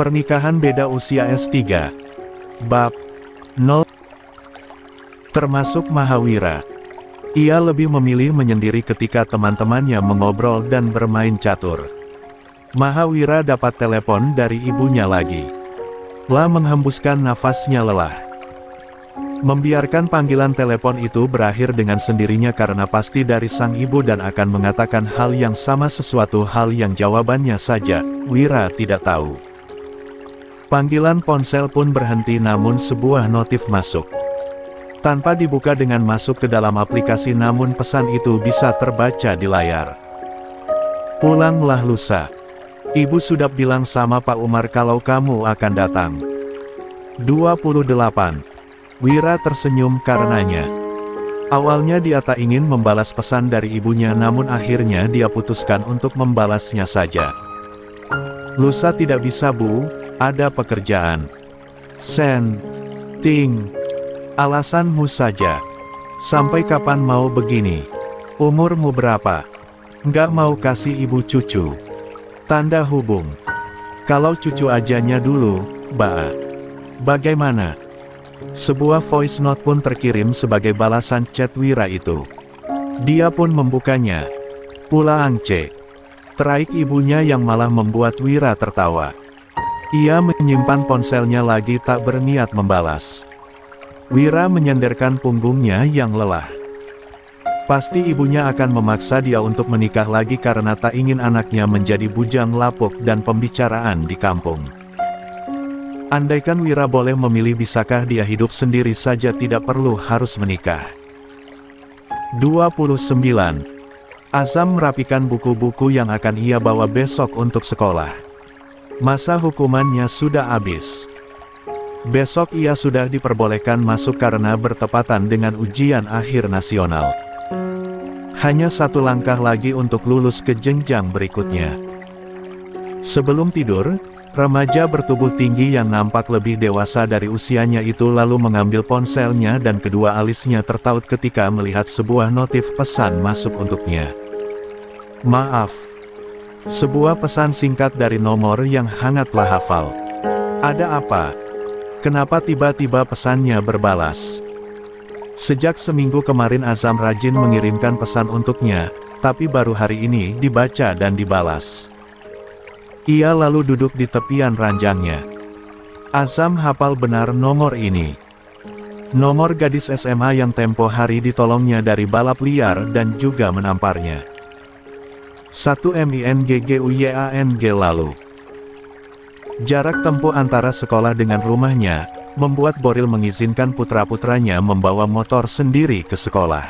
Pernikahan beda usia S3. Bab 0. Termasuk Mahawira. Ia lebih memilih menyendiri ketika teman-temannya mengobrol dan bermain catur. Mahawira dapat telepon dari ibunya lagi. La menghembuskan nafasnya lelah. Membiarkan panggilan telepon itu berakhir dengan sendirinya karena pasti dari sang ibu dan akan mengatakan hal yang sama, sesuatu hal yang jawabannya saja, Wira tidak tahu. Panggilan ponsel pun berhenti namun sebuah notif masuk. Tanpa dibuka dengan masuk ke dalam aplikasi namun pesan itu bisa terbaca di layar. Pulanglah lusa. Ibu sudah bilang sama Pak Umar kalau kamu akan datang. 28. Wira tersenyum karenanya. Awalnya dia tak ingin membalas pesan dari ibunya namun akhirnya dia putuskan untuk membalasnya saja. Lusa tidak bisa Bu, ada pekerjaan. Ting. Alasanmu saja. Sampai kapan mau begini? Umurmu berapa? Nggak mau kasih ibu cucu? Tanda hubung. Kalau cucu ajanya dulu, Bagaimana? Sebuah voice note pun terkirim sebagai balasan chat Wira itu. Dia pun membukanya. Pula Angce. Teraik ibunya yang malah membuat Wira tertawa. Ia menyimpan ponselnya lagi tak berniat membalas. Wira menyenderkan punggungnya yang lelah. Pasti ibunya akan memaksa dia untuk menikah lagi karena tak ingin anaknya menjadi bujang lapuk dan pembicaraan di kampung. Andaikan Wira boleh memilih, bisakah dia hidup sendiri saja tidak perlu harus menikah? 29. Azam merapikan buku-buku yang akan ia bawa besok untuk sekolah. Masa hukumannya sudah habis. Besok ia sudah diperbolehkan masuk karena bertepatan dengan ujian akhir nasional. Hanya satu langkah lagi untuk lulus ke jenjang berikutnya. Sebelum tidur, remaja bertubuh tinggi yang nampak lebih dewasa dari usianya itu lalu mengambil ponselnya dan kedua alisnya tertaut ketika melihat sebuah notif pesan masuk untuknya. Maaf. Sebuah pesan singkat dari nomor yang hangatlah hafal. Ada apa? Kenapa tiba-tiba pesannya berbalas? Sejak seminggu kemarin Azam rajin mengirimkan pesan untuknya, tapi baru hari ini dibaca dan dibalas. Ia lalu duduk di tepian ranjangnya. Azam hafal benar nomor ini. Nomor gadis SMA yang tempo hari ditolongnya dari balap liar dan juga menamparnya. 1 MINGGUYANG lalu. Jarak tempuh antara sekolah dengan rumahnya, membuat Boril mengizinkan putra-putranya membawa motor sendiri ke sekolah.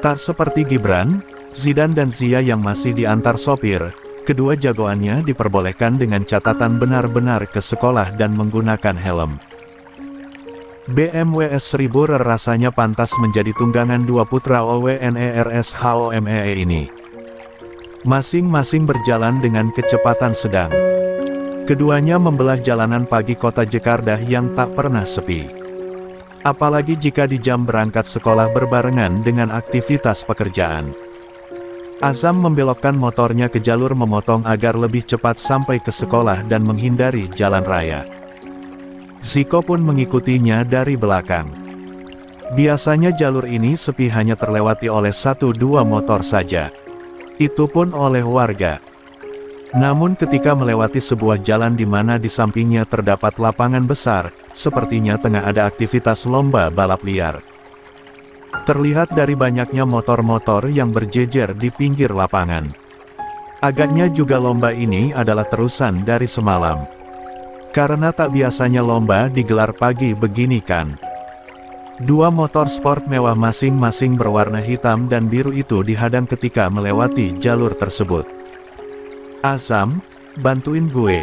Tak seperti Gibran, Zidan dan Zia yang masih diantar sopir, kedua jagoannya diperbolehkan dengan catatan benar-benar ke sekolah dan menggunakan helm. BMW S1000 rasanya pantas menjadi tunggangan dua putra OWNERSHOMEE ini. Masing-masing berjalan dengan kecepatan sedang. Keduanya membelah jalanan pagi kota Jakarta yang tak pernah sepi. Apalagi jika di jam berangkat sekolah berbarengan dengan aktivitas pekerjaan. Azam membelokkan motornya ke jalur memotong agar lebih cepat sampai ke sekolah dan menghindari jalan raya. Ziko pun mengikutinya dari belakang. Biasanya jalur ini sepi, hanya terlewati oleh 1-2 motor saja. Itu pun oleh warga. Namun ketika melewati sebuah jalan di mana di sampingnya terdapat lapangan besar, sepertinya tengah ada aktivitas lomba balap liar. Terlihat dari banyaknya motor-motor yang berjejer di pinggir lapangan. Agaknya juga lomba ini adalah terusan dari semalam. Karena tak biasanya lomba digelar pagi begini kan. Dua motor sport mewah masing-masing berwarna hitam dan biru itu dihadang ketika melewati jalur tersebut. Azam, bantuin gue.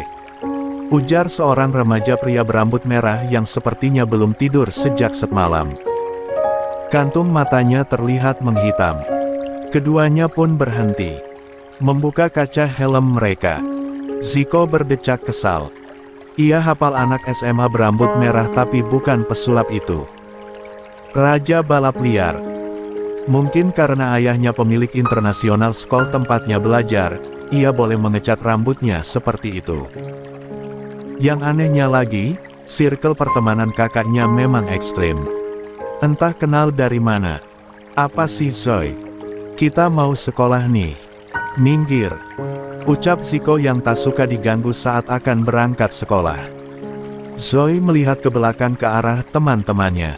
Ujar seorang remaja pria berambut merah yang sepertinya belum tidur sejak semalam. Kantung matanya terlihat menghitam. Keduanya pun berhenti. Membuka kaca helm mereka. Ziko berdecak kesal. Ia hafal anak SMA berambut merah tapi bukan pesulap itu. Raja balap liar. Mungkin karena ayahnya pemilik internasional skol tempatnya belajar, ia boleh mengecat rambutnya seperti itu. Yang anehnya lagi, circle pertemanan kakaknya memang ekstrim. Entah kenal dari mana. Apa sih Zoe? Kita mau sekolah nih. Minggir. Ucap Zico yang tak suka diganggu saat akan berangkat sekolah. Zoe melihat ke belakang ke arah teman-temannya.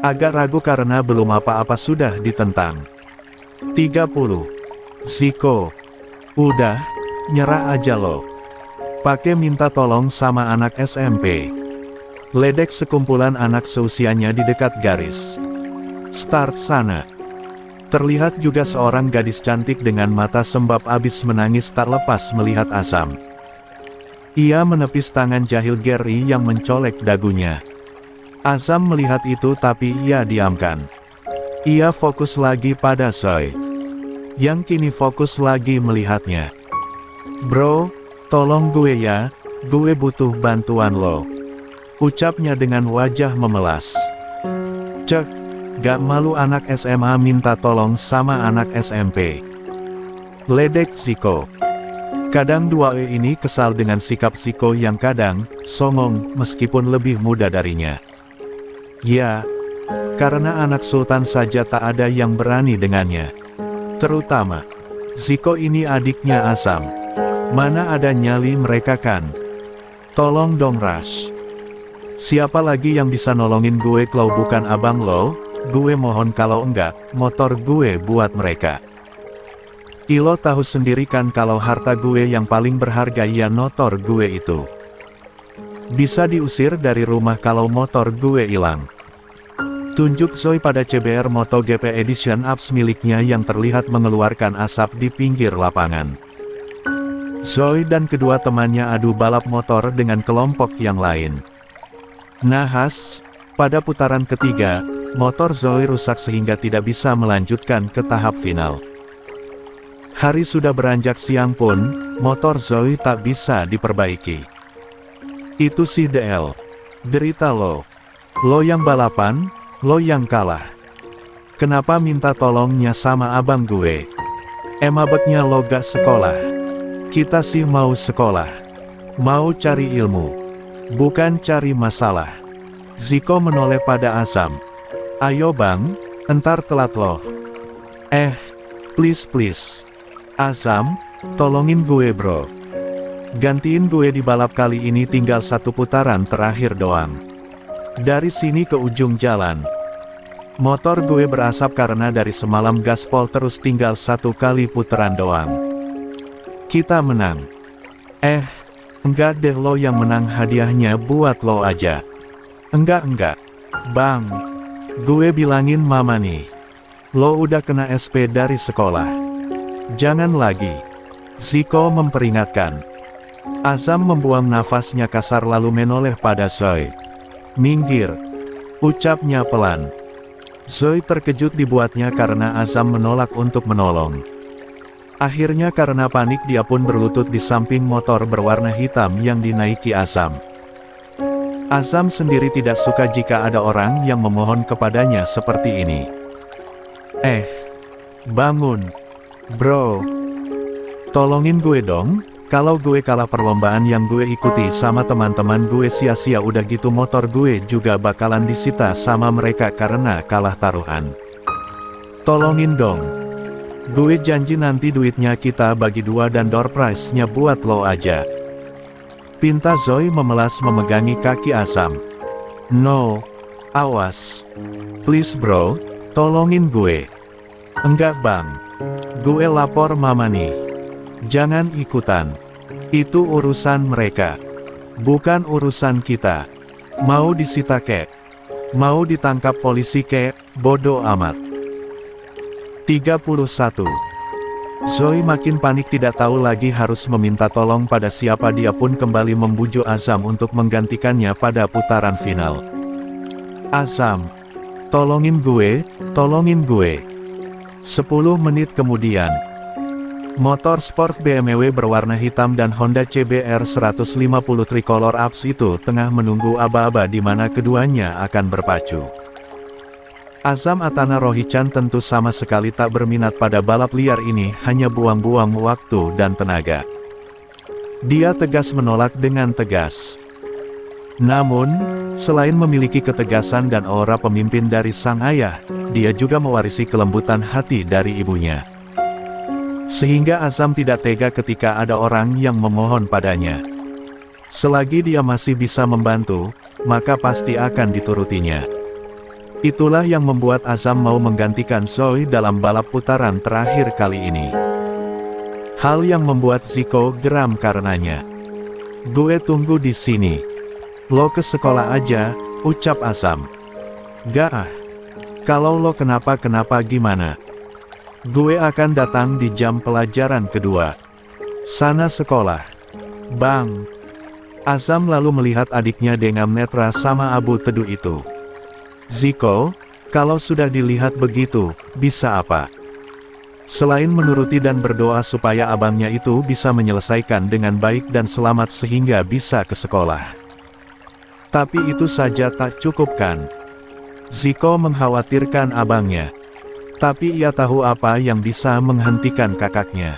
Agak ragu karena belum apa-apa sudah ditentang. 30. Zico. Udah, nyerah aja lo. Pakai minta tolong sama anak SMP. Ledek sekumpulan anak seusianya di dekat garis start sana. Terlihat juga seorang gadis cantik dengan mata sembab abis menangis tak lepas melihat Azam. Ia menepis tangan jahil Gary yang mencolek dagunya. Azam melihat itu tapi ia diamkan. Ia fokus lagi pada Zoe, yang kini fokus lagi melihatnya. Bro, tolong gue ya, gue butuh bantuan lo. Ucapnya dengan wajah memelas. Cek, gak malu anak SMA minta tolong sama anak SMP. Ledek Zico. Kadang 2E ini kesal dengan sikap Zico yang kadang songong meskipun lebih muda darinya. Ya, karena anak sultan saja tak ada yang berani dengannya. Terutama, Zico ini adiknya Azam. Mana ada nyali mereka kan? Tolong dong Rush. Siapa lagi yang bisa nolongin gue kalau bukan abang lo? Gue mohon kalau enggak, motor gue buat mereka. Ilo tahu sendiri kan kalau harta gue yang paling berharga ya motor gue itu. Bisa diusir dari rumah kalau motor gue hilang. Tunjuk Zoe pada CBR MotoGP Edition Apps miliknya yang terlihat mengeluarkan asap di pinggir lapangan. Zoe dan kedua temannya adu balap motor dengan kelompok yang lain. Nahas, pada putaran ketiga, motor Zoe rusak sehingga tidak bisa melanjutkan ke tahap final. Hari sudah beranjak siang pun, motor Zoe tak bisa diperbaiki. Itu si DL. Derita lo. Lo yang balapan, lo yang kalah. Kenapa minta tolongnya sama abang gue? Emabeknya lo gak sekolah. Kita sih mau sekolah. Mau cari ilmu. Bukan cari masalah. Zico menoleh pada Azam. Ayo bang, entar telat loh. Please. Azam, tolongin gue bro. Gantiin gue di balap kali ini tinggal satu putaran terakhir doang. Dari sini ke ujung jalan. Motor gue berasap karena dari semalam gaspol terus tinggal satu kali putaran doang. Kita menang. Enggak deh lo yang menang hadiahnya buat lo aja. Enggak. Bang. Gue bilangin mama nih. Lo udah kena SP dari sekolah. Jangan lagi. Zico memperingatkan. Azam membuang nafasnya kasar lalu menoleh pada Zoe. Minggir. Ucapnya pelan. Zoe terkejut dibuatnya karena Azam menolak untuk menolong. Akhirnya karena panik dia pun berlutut di samping motor berwarna hitam yang dinaiki Azam. Azam sendiri tidak suka jika ada orang yang memohon kepadanya seperti ini. Bangun. Bro. Tolongin gue dong, kalau gue kalah perlombaan yang gue ikuti sama teman-teman gue sia-sia udah gitu motor gue juga bakalan disita sama mereka karena kalah taruhan. Tolongin dong. Gue janji nanti duitnya kita bagi dua dan door prize-nya buat lo aja. Pinta Zoe memelas memegangi kaki Azam. No. Awas. Please bro, tolongin gue. Enggak bang. Gue lapor mama nih. Jangan ikutan. Itu urusan mereka. Bukan urusan kita. Mau disita kek. Mau ditangkap polisi kek, bodoh amat. 31. Zoe makin panik tidak tahu lagi harus meminta tolong pada siapa dia pun kembali membujuk Azam untuk menggantikannya pada putaran final. Azam. Tolongin gue, tolongin gue. 10 menit kemudian. Motor sport BMW berwarna hitam dan Honda CBR 150 Tricolor Apps itu tengah menunggu aba-aba di mana keduanya akan berpacu. Azam Atana Rohichan tentu sama sekali tak berminat pada balap liar ini, hanya buang-buang waktu dan tenaga. Dia tegas menolak dengan tegas. Namun, selain memiliki ketegasan dan aura pemimpin dari sang ayah, dia juga mewarisi kelembutan hati dari ibunya. Sehingga Azam tidak tega ketika ada orang yang memohon padanya. Selagi dia masih bisa membantu, maka pasti akan diturutinya. Itulah yang membuat Azam mau menggantikan Zoe dalam balap putaran terakhir kali ini. Hal yang membuat Zico geram karenanya. "Gue tunggu di sini. Lo ke sekolah aja," ucap Azam. "Gak ah. Kalau lo kenapa-kenapa gimana? Gue akan datang di jam pelajaran kedua. Sana sekolah." Bang! Azam lalu melihat adiknya dengan netra sama abu teduh itu. "Zico, kalau sudah dilihat begitu, bisa apa? Selain menuruti dan berdoa supaya abangnya itu bisa menyelesaikan dengan baik dan selamat sehingga bisa ke sekolah. Tapi itu saja tak cukup kan?" Zico mengkhawatirkan abangnya. Tapi ia tahu apa yang bisa menghentikan kakaknya.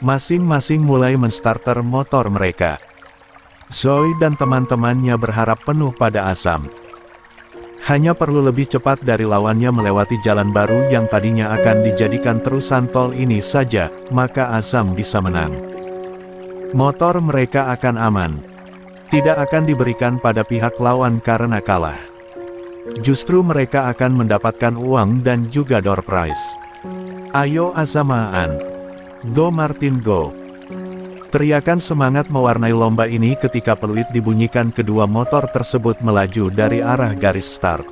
Masing-masing mulai menstarter motor mereka. Zoe dan teman-temannya berharap penuh pada Azam. Hanya perlu lebih cepat dari lawannya melewati jalan baru yang tadinya akan dijadikan terusan tol ini saja, maka Azam bisa menang. Motor mereka akan aman. Tidak akan diberikan pada pihak lawan karena kalah. Justru mereka akan mendapatkan uang dan juga door prize. "Ayo Azamaan! Go Martin go!" Teriakan semangat mewarnai lomba ini ketika peluit dibunyikan kedua motor tersebut melaju dari arah garis start.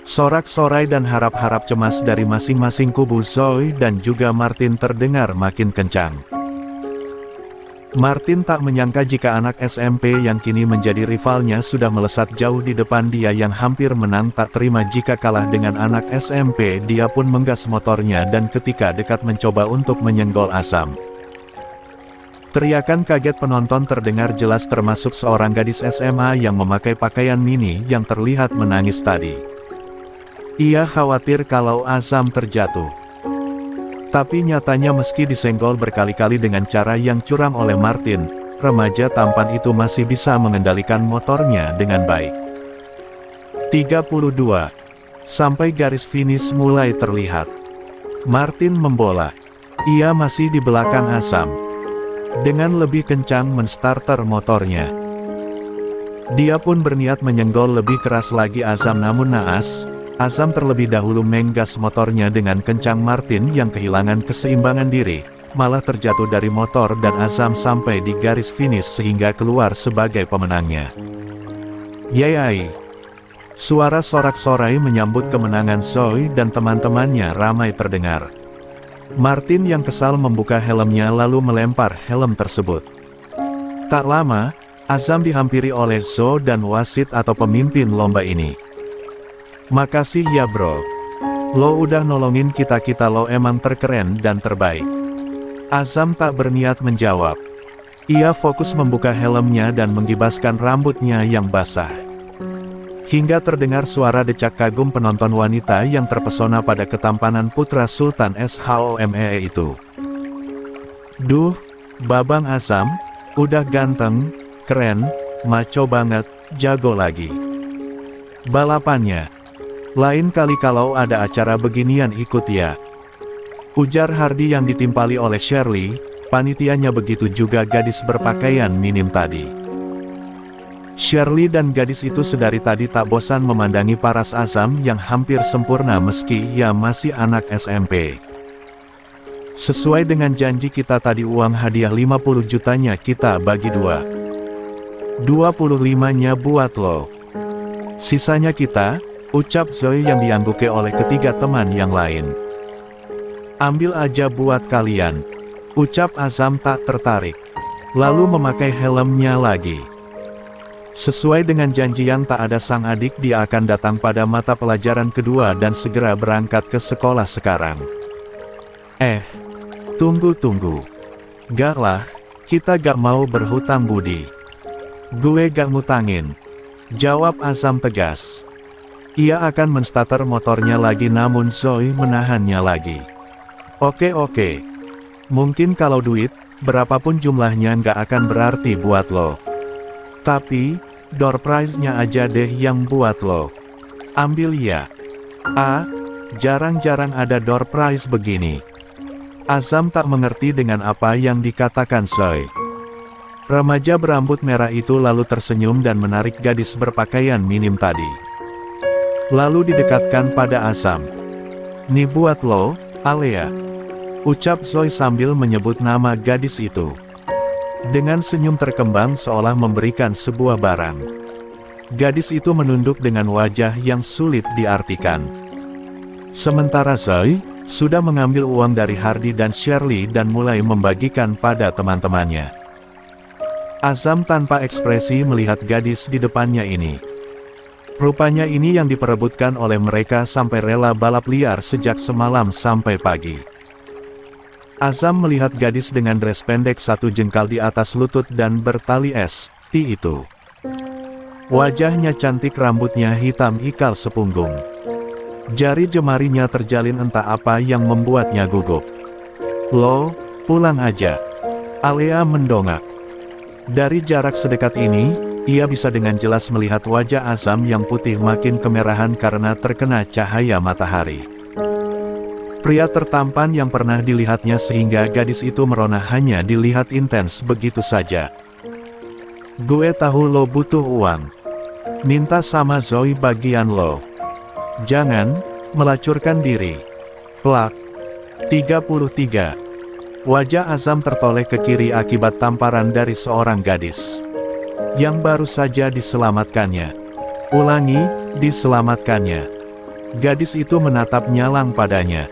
Sorak-sorai dan harap-harap cemas dari masing-masing kubu Zoe dan juga Martin terdengar makin kencang. Martin tak menyangka jika anak SMP yang kini menjadi rivalnya sudah melesat jauh di depan dia yang hampir menang. Tak terima jika kalah dengan anak SMP, dia pun menggas motornya dan ketika dekat mencoba untuk menyenggol Azam. Teriakan kaget penonton terdengar jelas termasuk seorang gadis SMA yang memakai pakaian mini yang terlihat menangis tadi. Ia khawatir kalau Azam terjatuh. Tapi nyatanya meski disenggol berkali-kali dengan cara yang curam oleh Martin, remaja tampan itu masih bisa mengendalikan motornya dengan baik. 32. Sampai garis finish mulai terlihat. Martin membola. Ia masih di belakang Azam. Dengan lebih kencang menstarter motornya. Dia pun berniat menyenggol lebih keras lagi Azam, namun naas. Azam terlebih dahulu menggas motornya dengan kencang. Martin yang kehilangan keseimbangan diri, malah terjatuh dari motor dan Azam sampai di garis finish sehingga keluar sebagai pemenangnya. Yeay! Suara sorak-sorai menyambut kemenangan Zoe dan teman-temannya ramai terdengar. Martin yang kesal membuka helmnya lalu melempar helm tersebut. Tak lama, Azam dihampiri oleh Zoe dan wasit atau pemimpin lomba ini. "Makasih ya bro. Lo udah nolongin kita-kita, lo emang terkeren dan terbaik." Azam tak berniat menjawab. Ia fokus membuka helmnya dan menggibaskan rambutnya yang basah. Hingga terdengar suara decak kagum penonton wanita yang terpesona pada ketampanan putra Sultan SHOME itu. "Duh, Babang Azam, udah ganteng, keren, maco banget, jago lagi. Balapannya. Lain kali kalau ada acara beginian ikut ya," ujar Hardy yang ditimpali oleh Shirley, panitianya. Begitu juga gadis berpakaian minim tadi. Shirley dan gadis itu sedari tadi tak bosan memandangi paras Azam yang hampir sempurna meski ia masih anak SMP. "Sesuai dengan janji kita tadi, uang hadiah 50 jutanya kita bagi dua. 25-nya buat lo. Sisanya kita," ucap Zoe yang diangguki oleh ketiga teman yang lain. "Ambil aja buat kalian," ucap Azam tak tertarik. Lalu memakai helmnya lagi. Sesuai dengan janji yang tak ada sang adik, dia akan datang pada mata pelajaran kedua dan segera berangkat ke sekolah sekarang. Tunggu. Gak lah, kita gak mau berhutang budi. Gue gak ngutangin, jawab Azam tegas. Ia akan menstarter motornya lagi namun Zoe menahannya lagi. Oke. Mungkin kalau duit, berapapun jumlahnya nggak akan berarti buat lo. Tapi, door prize-nya aja deh yang buat lo. Ambil ya. Jarang-jarang ada door prize begini. Azam tak mengerti dengan apa yang dikatakan Zoe. Remaja berambut merah itu lalu tersenyum dan menarik gadis berpakaian minim tadi. Lalu didekatkan pada Azam. "Nih buat lo, Alea," ucap Zoe sambil menyebut nama gadis itu. Dengan senyum terkembang seolah memberikan sebuah barang. Gadis itu menunduk dengan wajah yang sulit diartikan. Sementara Zoe sudah mengambil uang dari Hardy dan Shirley dan mulai membagikan pada teman-temannya. Azam tanpa ekspresi melihat gadis di depannya ini. Rupanya ini yang diperebutkan oleh mereka sampai rela balap liar sejak semalam sampai pagi. Azam melihat gadis dengan dress pendek 1 jengkal di atas lutut dan bertali es-ti itu. Wajahnya cantik, rambutnya hitam ikal sepunggung. Jari jemarinya terjalin entah apa yang membuatnya gugup. "Lo, pulang aja." Alea mendongak. Dari jarak sedekat ini, ia bisa dengan jelas melihat wajah Azam yang putih makin kemerahan karena terkena cahaya matahari. Pria tertampan yang pernah dilihatnya sehingga gadis itu merona hanya dilihat intens begitu saja. "Gue tahu lo butuh uang. Minta sama Zoe bagian lo. Jangan melacurkan diri." Plak. 33. Wajah Azam tertoleh ke kiri akibat tamparan dari seorang gadis yang baru saja diselamatkannya. Ulangi, diselamatkannya. Gadis itu menatap nyalang padanya.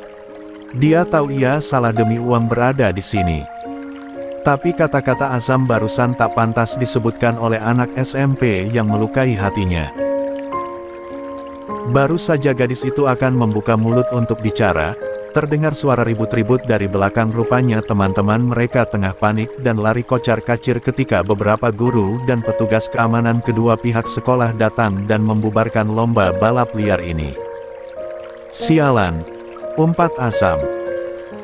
Dia tahu ia salah demi uang berada di sini. Tapi kata-kata Azam barusan tak pantas disebutkan oleh anak SMP yang melukai hatinya. Baru saja gadis itu akan membuka mulut untuk bicara, terdengar suara ribut-ribut dari belakang. Rupanya teman-teman mereka tengah panik dan lari kocar-kacir ketika beberapa guru dan petugas keamanan kedua pihak sekolah datang dan membubarkan lomba balap liar ini. "Sialan," umpat Azam,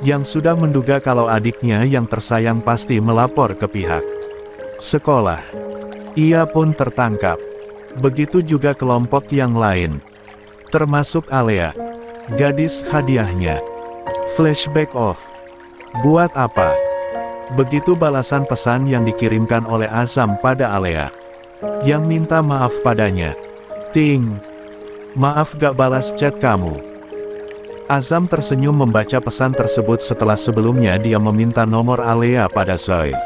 yang sudah menduga kalau adiknya yang tersayang pasti melapor ke pihak sekolah. Ia pun tertangkap. Begitu juga kelompok yang lain, termasuk Alea, gadis hadiahnya. Flashback off. Buat apa? Begitu balasan pesan yang dikirimkan oleh Azam pada Alea, yang minta maaf padanya. "Ting, maaf gak balas chat kamu." Azam tersenyum membaca pesan tersebut setelah sebelumnya dia meminta nomor Alea pada Zoe.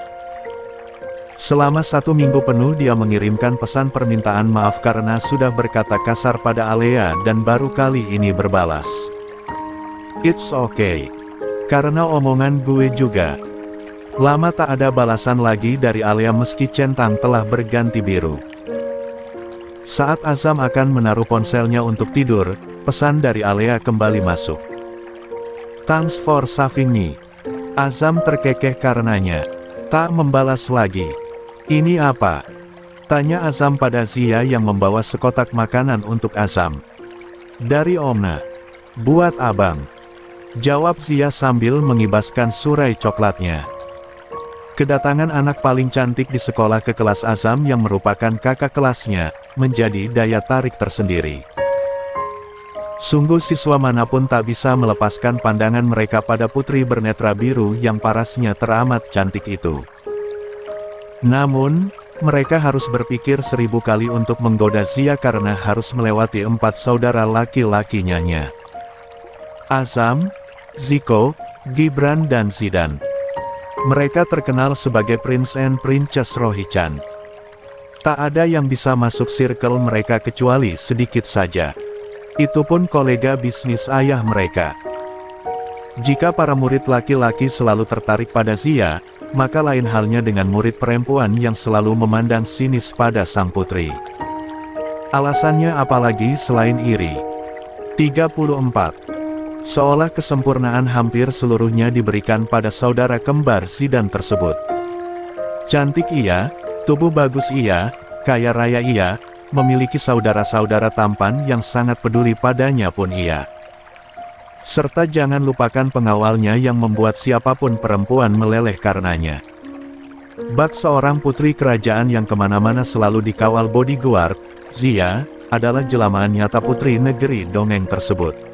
Selama 1 minggu penuh dia mengirimkan pesan permintaan maaf karena sudah berkata kasar pada Alea dan baru kali ini berbalas. "It's okay. Karena omongan gue juga." Lama tak ada balasan lagi dari Alea meski centang telah berganti biru. Saat Azam akan menaruh ponselnya untuk tidur, pesan dari Alea kembali masuk. "Thanks for saving me." Azam terkekeh karenanya. Tak membalas lagi. "Ini apa?" tanya Azam pada Zia yang membawa sekotak makanan untuk Azam. "Dari Omna. Buat abang," jawab Zia sambil mengibaskan surai coklatnya. Kedatangan anak paling cantik di sekolah ke kelas Azam yang merupakan kakak kelasnya, menjadi daya tarik tersendiri. Sungguh siswa manapun tak bisa melepaskan pandangan mereka pada putri bernetra biru yang parasnya teramat cantik itu. Namun, mereka harus berpikir 1000 kali untuk menggoda Zia karena harus melewati 4 saudara laki-lakinya. Azam, Ziko, Gibran dan Zidan. Mereka terkenal sebagai Prince and Princess Rohichan. Tak ada yang bisa masuk circle mereka kecuali sedikit saja. Itu pun kolega bisnis ayah mereka. Jika para murid laki-laki selalu tertarik pada Zia, maka lain halnya dengan murid perempuan yang selalu memandang sinis pada sang putri. Alasannya apalagi selain iri. 34. Seolah kesempurnaan hampir seluruhnya diberikan pada saudara kembar Zidan tersebut. Cantik iya, tubuh bagus iya, kaya raya iya, memiliki saudara-saudara tampan yang sangat peduli padanya pun iya. Serta jangan lupakan pengawalnya yang membuat siapapun perempuan meleleh karenanya. Bak seorang putri kerajaan yang kemana-mana selalu dikawal bodyguard, Zia, adalah jelmaan nyata putri negeri dongeng tersebut.